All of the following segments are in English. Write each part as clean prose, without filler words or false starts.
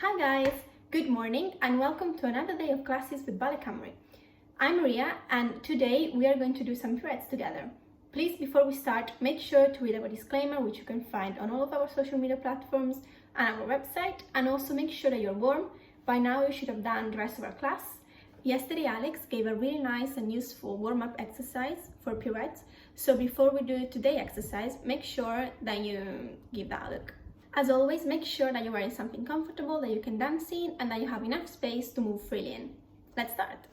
Hi guys, good morning and welcome to another day of classes with Ballet Cymru. I'm Maria and today we are going to do some pirouettes together. Please, before we start, make sure to read our disclaimer, which you can find on all of our social media platforms and our website, and also make sure that you're warm. By now you should have done the rest of our class. Yesterday Alex gave a really nice and useful warm-up exercise for pirouettes, so before we do today's exercise, make sure that you give that a look. As always, make sure that you're wearing something comfortable that you can dance in and that you have enough space to move freely in. Let's start.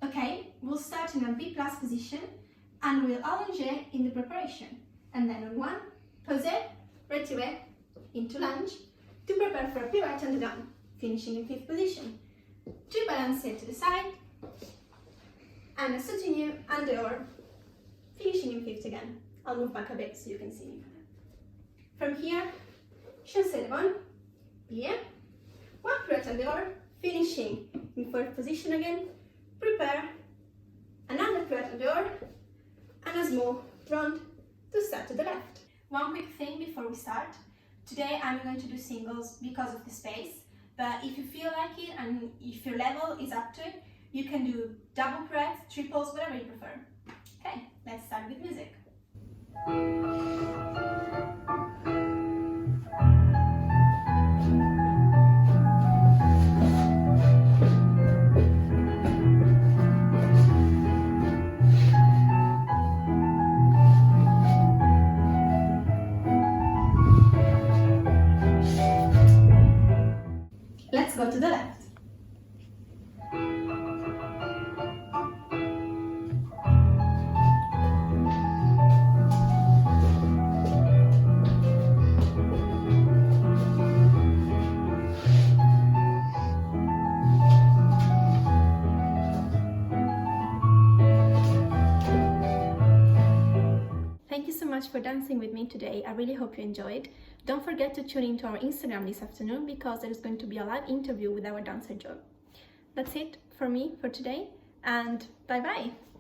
Okay, we'll start in a V plus position and we'll allonger in the preparation. And then on one, posé, retiré, into lunge, to prepare for a pirouette and down, finishing in fifth position. Two balancier to the side, and a soutenu and dehors, finishing in fifth again. I'll move back a bit so you can see me. From here, chassé devant, bien, one pirouette and dehors, finishing in fourth position again, prepare, another pirouette and dehors, and a small round to start to the left. One quick thing before we start. Today I'm going to do singles because of the space, but if you feel like it and if your level is up to it, you can do double pirouettes, triples, whatever you prefer. Okay, let's start with music. Let's go to the left. Thank you so much for dancing with me today. I really hope you enjoyed. Don't forget to tune into our Instagram this afternoon because there is going to be a live interview with our dancer Joe. That's it for me for today and bye bye!